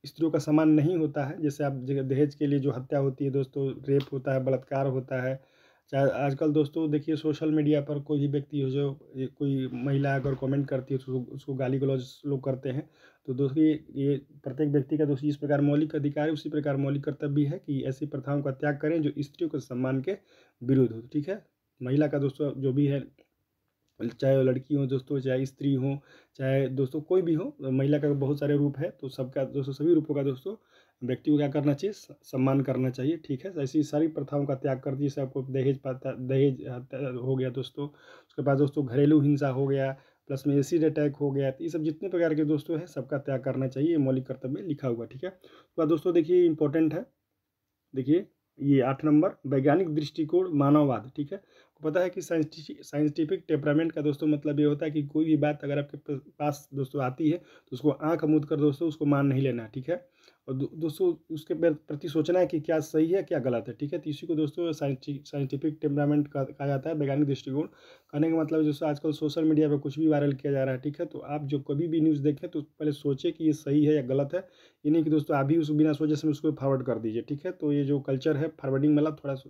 स्त्रियों का सम्मान नहीं होता है। जैसे आप दहेज के लिए जो हत्या होती है दोस्तों, रेप होता है, बलात्कार होता है। चाहे आजकल दोस्तों देखिए सोशल मीडिया पर कोई भी व्यक्ति हो, जो कोई महिला अगर कमेंट करती है तो उसको गाली गलौज लोग करते हैं। तो दोस्तों ये प्रत्येक व्यक्ति का दोस्तों इस प्रकार मौलिक अधिकार है, उसी प्रकार मौलिक कर्तव्य भी है कि ऐसी प्रथाओं का त्याग करें जो स्त्रियों के सम्मान के विरुद्ध हो, ठीक है। महिला का दोस्तों जो भी है, चाहे वो लड़की हो दोस्तों, चाहे स्त्री हो, चाहे दोस्तों कोई भी हो, महिला का बहुत सारे रूप है, तो सबका दोस्तों सभी रूपों का दोस्तों व्यक्ति को क्या करना चाहिए, सम्मान करना चाहिए, ठीक है। ऐसी सारी प्रथाओं का त्याग कर दिए। जैसे आपको दहेज हो गया दोस्तों, उसके बाद दोस्तों घरेलू हिंसा हो गया, प्लस में एसिड अटैक हो गया, तो ये सब जितने प्रकार के दोस्तों है सबका त्याग करना चाहिए, ये मौलिक कर्तव्य में लिखा हुआ, ठीक है। तो दोस्तों देखिए इंपॉर्टेंट है, देखिए ये 8 नंबर वैज्ञानिक दृष्टिकोण मानववाद, ठीक है। आपको पता है कि साइंटिफिक टेम्परामेंट का दोस्तों मतलब ये होता है कि कोई भी बात अगर आपके पास दोस्तों आती है तो उसको आंख मूंद कर दोस्तों उसको मान नहीं लेना, ठीक है। और दोस्तों उसके प्रति सोचना है कि क्या सही है क्या गलत है, ठीक है। तो इसी को दोस्तों साइंटिफिक टेम्परामेंट कहा जाता है, वैज्ञानिक दृष्टिकोण। कहने का मतलब दोस्तों आजकल सोशल मीडिया पर कुछ भी वायरल किया जा रहा है, ठीक है। तो आप जो कभी भी न्यूज़ देखें तो पहले सोचें कि ये सही है या गलत है। ये नहीं कि दोस्तों आप भी उस बिना सोचे से उसको फॉरवर्ड कर दीजिए, ठीक है। तो ये जो कल्चर है फॉरवर्डिंग वाला, थोड़ा उस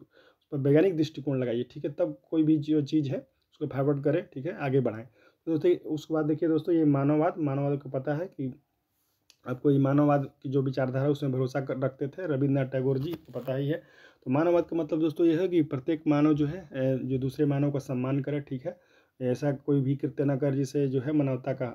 पर वैज्ञानिक दृष्टिकोण लगाइए, ठीक है। तब कोई भी जो चीज़ है उसको फॉरवर्ड करें, ठीक है, आगे बढ़ाएं। तो दोस्तों उसके बाद देखिए दोस्तों, ये मानववाद को पता है कि आपको ये मानववाद की जो विचारधारा है उसमें भरोसा रखते थे रविन्द्रनाथ टैगोर जी, को पता ही है। तो मानववाद का मतलब दोस्तों ये है कि प्रत्येक मानव जो है जो दूसरे मानव का सम्मान करे, ठीक है, ऐसा कोई भी कृत्य न कर जिसे जो है मानवता का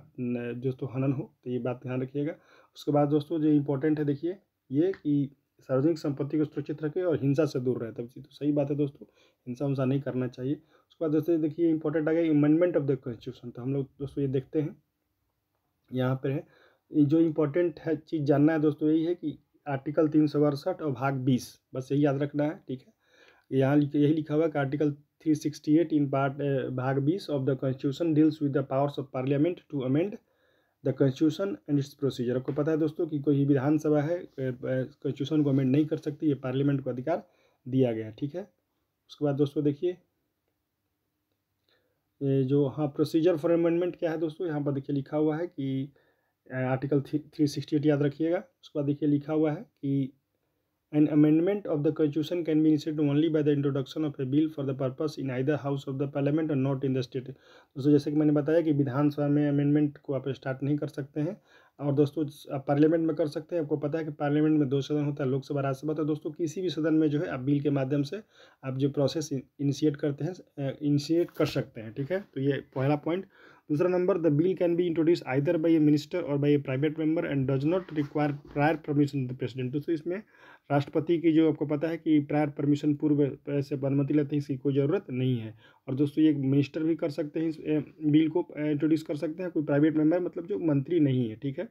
दोस्तों हनन हो, तो ये बात ध्यान रखिएगा। उसके बाद दोस्तों जो इम्पोर्टेंट है देखिए ये कि सार्वजनिक संपत्ति को सुरक्षित रखे और हिंसा से दूर रहे, तब तो सही बात है दोस्तों, हिंसा उंसा नहीं करना चाहिए। उसके बाद दोस्तों देखिए इंपॉर्टेंट आ गया अमेंडमेंट ऑफ द कॉन्स्टिट्यूशन। तो हम लोग दोस्तों ये देखते हैं यहाँ पर है, जो इम्पोर्टेंट है चीज़ जानना है दोस्तों यही है कि आर्टिकल 368 और भाग 20, बस यही याद रखना है, ठीक है। यहाँ यही लिखा हुआ है कि आर्टिकल 368 इन पार्ट भाग 20 of the constitution deals with the powers of parliament to amend the constitution and its procedure. आपको पता है दोस्तों कि कोई विधानसभा है कॉन्स्टिट्यूशन को अमेंड नहीं कर सकती, ये पार्लियामेंट को अधिकार दिया गया, ठीक है। उसके बाद दोस्तों देखिए ये जो हाँ प्रोसीजर फॉर अमेंडमेंट क्या है दोस्तों, यहाँ पर देखिए लिखा हुआ है कि आर्टिकल 368 याद रखिएगा। उसके बाद देखिए लिखा हुआ है कि An amendment of the Constitution can be initiated only by the introduction of a bill for the purpose in either house of the parliament or not in the state। दोस्तों जैसे कि मैंने बताया कि विधानसभा में अमेंडमेंट को आप स्टार्ट नहीं कर सकते हैं, और दोस्तों आप पार्लियामेंट में कर सकते हैं। आपको पता है कि पार्लियामेंट में 2 सदन होता है, लोकसभा राज्यसभा। तो दोस्तों किसी भी सदन में जो है आप बिल के माध्यम से आप जो प्रोसेस इनिशिएट करते हैं इनिशिएट कर सकते हैं, ठीक है। तो ये पहला पॉइंट। दूसरा number, the bill can be introduce either by a minister और by a private member and does not require prior permission of the president. दोस्तों इसमें राष्ट्रपति की जो आपको पता है कि प्रायर परमिशन पूर्व से अनुमति लेते हैं, इसकी कोई ज़रूरत नहीं है। और दोस्तों ये मिनिस्टर भी कर सकते हैं, इस बिल को इंट्रोड्यूस कर सकते हैं, कोई प्राइवेट मेंबर मतलब जो मंत्री नहीं है, ठीक है।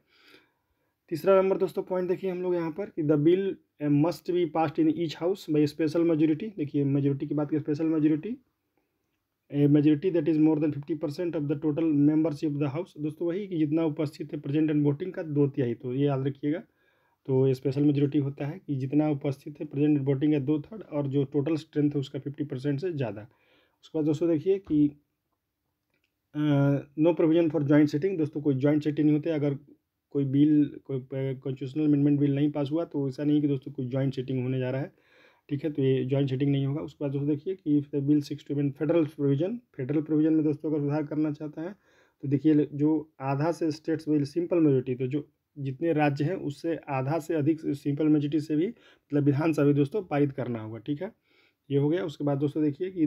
तीसरा नंबर दोस्तों पॉइंट देखिए हम लोग यहाँ पर कि the bill must be passed in each house by special majority. देखिए मेजोरिटी की बात की, special majority A majority that is more than 50% of the total membership of the house. दोस्तों वही कि जितना उपस्थित है प्रेजेंट एंड वोटिंग का 2/3, तो ये याद रखिएगा। तो स्पेशल मेजोरिटी होता है कि जितना उपस्थित है प्रेजेंट एंड वोटिंग है 2/3, और जो टोटल स्ट्रेंथ है उसका 50% से ज़्यादा। उसके बाद दोस्तों देखिए कि no provision for joint sitting. दोस्तों कोई जॉइंट सेटिंग नहीं होते, अगर कोई बिल कोई कॉन्स्टिट्यूशनल अमेंडमेंट बिल नहीं पास हुआ तो ऐसा नहीं कि दोस्तों कोई जॉइंट सेटिंग होने जा रहा है, ठीक है। तो ये जॉइंट सेटिंग नहीं होगा। उसके बाद दोस्तों देखिए कि if the bill seeks to amend federal provision में दोस्तों अगर सुधार करना चाहता है तो देखिए जो आधा से स्टेट्स बिल सिंपल मेजोरिटी, तो जो जितने राज्य हैं उससे आधा से अधिक सिंपल मेजोरिटी से भी मतलब विधानसभा दोस्तों पारित करना होगा, ठीक है। ये हो गया। उसके बाद दोस्तों देखिए कि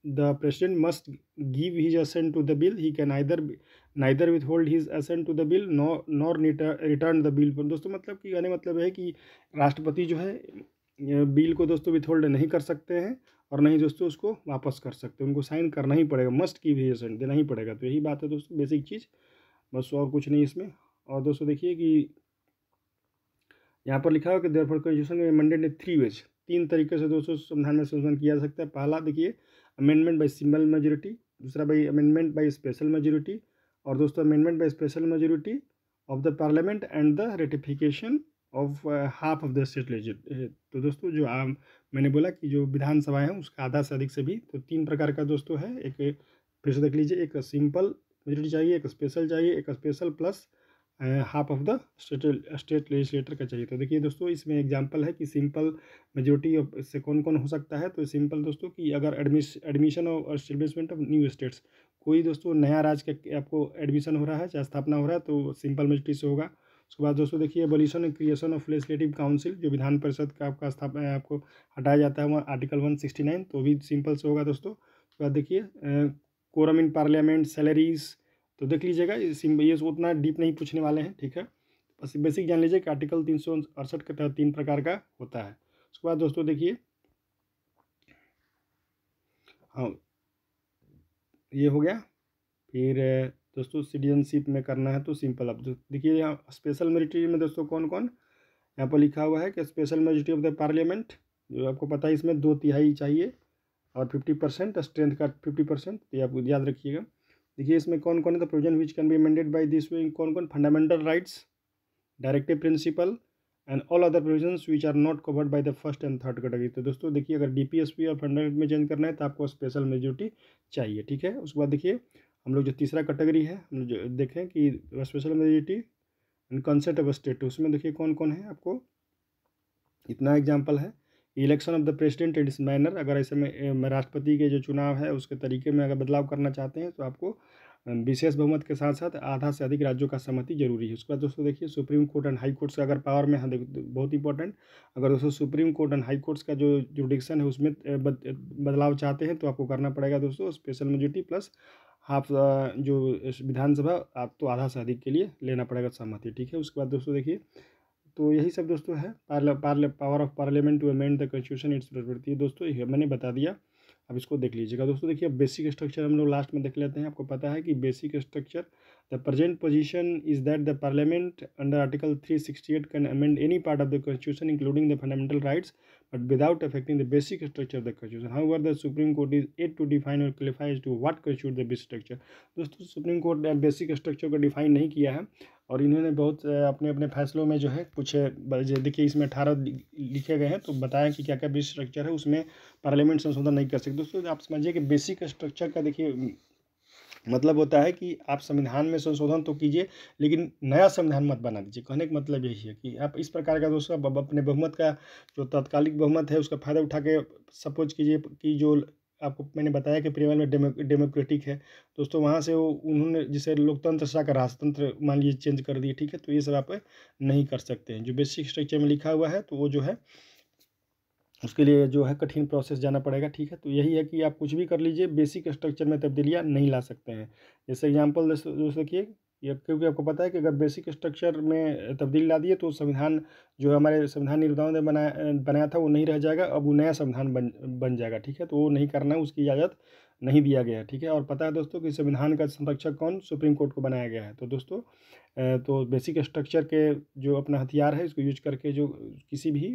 the president must give his assent to the bill, he can neither withhold his assent to the bill nor return the bill. दोस्तों मतलब कि कहने मतलब है कि राष्ट्रपति जो है बिल को दोस्तों विथहोल्ड नहीं कर सकते हैं और नहीं दोस्तों उसको वापस कर सकते, उनको साइन करना ही पड़ेगा, मस्ट गिव हिज असेंट, देना ही पड़ेगा। तो यही बात है दोस्तों, बेसिक चीज़, बस और कुछ नहीं इसमें। और दोस्तों देखिए कि यहाँ पर लिखा है कि देयरफॉर कॉन्स्टिट्यूशन में अमेंडेड इन 3 वेज, 3 तरीके से दोस्तों संविधान में संशोधन किया जा सकता है। पहला देखिए अमेंडमेंट बाई सिंपल मेजोरिटी, दूसरा by amendment by special majority, और दोस्तों amendment by special majority of the parliament and the ratification of half of the state legislature. तो दोस्तों जो मैंने बोला कि जो विधानसभा है उसका आधा से अधिक से भी, तो 3 प्रकार का दोस्तों है। एक फिर से देख लीजिए, एक सिंपल मेजोरिटी चाहिए, एक स्पेशल चाहिए, एक special plus half of the state legislator का चाहिए। तो देखिए दोस्तों इसमें एग्जांपल है कि सिंपल मेजोरिटी से कौन कौन हो सकता है। तो सिंपल दोस्तों कि अगर एडमिशन और एस्टेब्लिशमेंट ऑफ न्यू स्टेट्स, कोई दोस्तों नया राज्य का आपको एडमिशन हो रहा है चाहे स्थापना हो रहा है तो सिंपल मेजोरिटी से होगा। उसके बाद दोस्तों देखिए abolition and creation of legislative council, जो विधान परिषद का आपका स्थापना आपको हटाया जाता है आर्टिकल 169, तो भी सिंपल से होगा दोस्तों। उसके बाद देखिए कोरम इन पार्लियामेंट, सैलरीज, तो देख लीजिएगा ये उतना डीप नहीं पूछने वाले हैं, ठीक है। बस बेसिक जान लीजिए कि आर्टिकल 368 के तहत 3 प्रकार का होता है। उसके बाद दोस्तों देखिए हाँ ये हो गया। फिर दोस्तों सिटीजनशिप में करना है तो सिंपल, अब देखिए यहाँ स्पेशल मेजोरिटी में दोस्तों कौन कौन यहाँ पर लिखा हुआ है कि special majority of the parliament, जो आपको पता है इसमें 2/3 चाहिए और 50% स्ट्रेंथ का 50%, ये आप याद रखिएगा। देखिए इसमें कौन कौन है, the provision which can be amended by this way, कौन कौन, fundamental rights, directive principle and all other provisions which are not covered by the first and third category. तो दोस्तों देखिए अगर डीपीएसपी और फंडामेंटल में चेंज करना है तो आपको स्पेशल मेजोरिटी चाहिए, ठीक है। उसके बाद देखिए हम लोग जो तीसरा कैटेगरी है हम जो देखें कि special majority and concept of state, उसमें देखिए कौन कौन है, आपको इतना एग्जाम्पल है election of the president and it's manner, अगर ऐसे में राष्ट्रपति के जो चुनाव है उसके तरीके में अगर बदलाव करना चाहते हैं तो आपको विशेष बहुमत के साथ साथ आधा से अधिक राज्यों का सहमति जरूरी है। उसके बाद दोस्तों देखिए supreme Court and high courts का अगर पावर में, हाँ देखो बहुत इंपॉर्टेंट, अगर दोस्तों Supreme Court and high courts का जो जुडिक्शन है उसमें बदलाव चाहते हैं तो आपको करना पड़ेगा दोस्तों स्पेशल मेजोरिटी प्लस हाफ, जो विधानसभा आप तो आधा से अधिक के लिए लेना पड़ेगा सहमति, ठीक है। उसके बाद दोस्तों देखिए तो यही सब दोस्तों है power of parliament to amend the constitution its प्रवृत्ति दोस्तों, ये मैंने बता दिया। अब इसको देख लीजिएगा दोस्तों। देखिए बेसिक स्ट्रक्चर हम लोग लास्ट में देख लेते हैं। आपको पता है कि basic structure the present position is that the parliament under article 368 can amend any part of the constitution including the fundamental rights but without affecting the basic structure of the constitution. However the Supreme Court is yet to define और clarify as to what constitute the basic structure. दोस्तों Supreme Court ने basic structure को define नहीं किया है और इन्होंने बहुत अपने अपने फैसलों में जो है कुछ देखिए इसमें 18 लिखे गए हैं तो बताएं कि क्या क्या बेसिक स्ट्रक्चर है, उसमें पार्लियामेंट संशोधन नहीं कर सकते। दोस्तों आप समझिए कि बेसिक स्ट्रक्चर का देखिए मतलब होता है कि आप संविधान में संशोधन तो कीजिए लेकिन नया संविधान मत बना दीजिए। कहने का मतलब यही है कि आप इस प्रकार का दोस्तों अपने बहुमत का जो तात्कालिक बहुमत है उसका फ़ायदा उठा के सपोज कीजिए कि जो आपको मैंने बताया कि प्रियमल में डेमोक्रेटिक है दोस्तों, वहाँ से वो उन्होंने जिसे लोकतंत्र से आकर राजतंत्र मान लीजिए चेंज कर दिए, ठीक है। तो ये सब आप नहीं कर सकते हैं। जो बेसिक स्ट्रक्चर में लिखा हुआ है तो वो जो है उसके लिए जो है कठिन प्रोसेस जाना पड़ेगा, ठीक है। तो यही है कि आप कुछ भी कर लीजिए, बेसिक स्ट्रक्चर में तब्दीलियाँ नहीं ला सकते हैं। जैसे एग्जांपल दोस्तों देखिए, ये क्योंकि आपको पता है कि अगर बेसिक स्ट्रक्चर में तब्दीली ला दिए तो संविधान जो हमारे संविधान निर्माताओं ने बनाया था वो नहीं रह जाएगा, अब वो नया संविधान बन जाएगा, ठीक है। तो वो नहीं करना है, उसकी इजाज़त नहीं दिया गया है, ठीक है। और पता है दोस्तों कि संविधान का संरक्षक कौन, सुप्रीम कोर्ट को बनाया गया है। तो दोस्तों तो बेसिक स्ट्रक्चर के जो अपना हथियार है इसको यूज करके जो किसी भी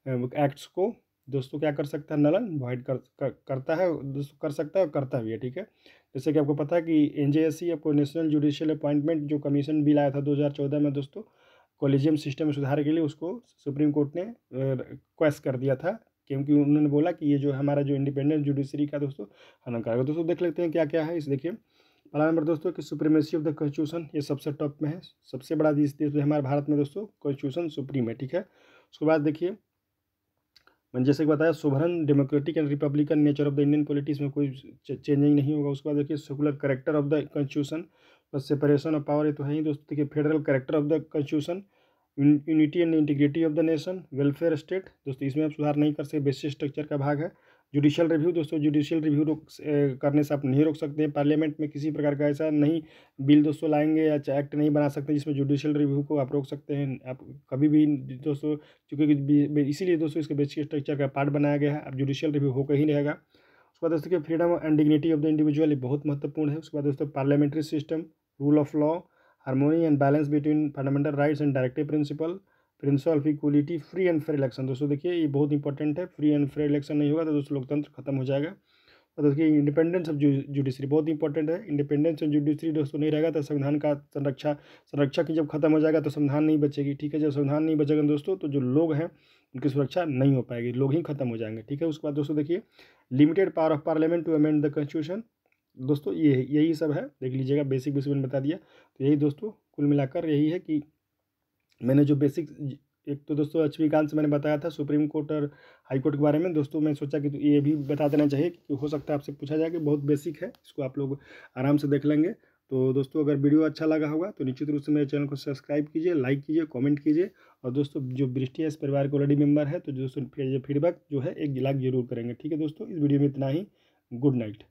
एक्ट्स को दोस्तों क्या कर सकता है, नलन वॉइड करता है दोस्तों, कर सकता है और करता भी है, ठीक है। जैसे कि आपको पता है कि एनजेएससी आपको नेशनल जुडिशियल अपॉइंटमेंट जो कमीशन बिल आया था 2014 में दोस्तों, कॉलेजियम सिस्टम में सुधार के लिए उसको सुप्रीम कोर्ट ने रिक्वेस्ट कर दिया था, क्योंकि उन्होंने बोला कि ये जो हमारा जो इंडिपेंडेंट जुडिशरी का दोस्तों हनन करेगा। दोस्तों देख लेते हैं क्या क्या है इस, देखिए पहला नंबर दोस्तों कि सुप्रीमेसी ऑफ द कॉन्स्टिट्यूशन, ये सबसे टॉप में है, सबसे बड़ा देश हमारे भारत में दोस्तों कॉन्स्टिट्यूशन सुप्रीम है, ठीक है। उसके बाद देखिए मैंने जैसे कि बताया sovereign democratic and Republican nature of the Indian politics में कोई चेंजिंग नहीं होगा। उसके बाद देखिए secular character of the constitution, बस सेपरेशन ऑफ पावर, ये तो है ही दोस्तों। देखिए federal character of the constitution, unity and integrity of the nation, welfare state दोस्तों, इसमें आप सुधार नहीं कर सकते, बेसिक स्ट्रक्चर का भाग है। जुडिशियल रिव्यू दोस्तों, जुडिशियल रिव्यू करने से आप नहीं रोक सकते हैं। पार्लियामेंट में किसी प्रकार का ऐसा नहीं बिल दोस्तों लाएंगे या एक्ट नहीं बना सकते जिसमें जुडिशियल रिव्यू को आप रोक सकते हैं आप कभी भी दोस्तों, क्योंकि इसीलिए दोस्तों इसके बेसिक स्ट्रक्चर का पार्ट बनाया गया है। अब जुडिशियल रिव्यू होकर ही रहेगा। उसके बाद दोस्तों freedom and dignity of the individual, ये बहुत महत्वपूर्ण है। उसके बाद दोस्तों parliamentary system, rule of law, harmony and balance between fundamental rights and directive principle of equality, free and fair election दोस्तों, देखिए ये बहुत इंपॉर्टेंट है। फ्री एंड फेयर इलेक्शन नहीं होगा तो दोस्तों लोकतंत्र खत्म हो जाएगा। और देखिए इंडिपेंडेंस ऑफ जुडिशरी बहुत इंपॉर्टेंट है। इंडिपेंडेंस ऑफ जुडिशरी दोस्तों नहीं रहेगा तो संविधान का संरक्षक ही जब खत्म हो जाएगा तो संविधान नहीं बचेगी, ठीक है। जब संविधान नहीं बचेगा दोस्तों तो जो लोग हैं उनकी सुरक्षा नहीं हो पाएगी, लोग ही खत्म हो जाएंगे, ठीक है। उसके बाद दोस्तों देखिए limited power of parliament to amend the constitution दोस्तों, यही सब है, देख लीजिएगा। बेसिक मैंने बता दिया। तो यही दोस्तों कुल मिलाकर यही है कि मैंने जो बेसिक, एक तो दोस्तों लक्ष्मीकांत से मैंने बताया था सुप्रीम कोर्ट और हाई कोर्ट के बारे में दोस्तों, मैं सोचा कि तो ये भी बता देना चाहिए कि हो सकता है आपसे पूछा जाए कि बहुत बेसिक है, इसको आप लोग आराम से देख लेंगे। तो दोस्तों अगर वीडियो अच्छा लगा होगा तो निश्चित रूप से मेरे चैनल को सब्सक्राइब कीजिए, लाइक कीजिए, कमेंट कीजिए। और दोस्तों जो बृष्टि है इस परिवार के ऑलरेडी मेंबर है तो दोस्तों फीडबैक जो है 1 लाख जरूर करेंगे, ठीक है दोस्तों। इस वीडियो में इतना ही, गुड नाइट।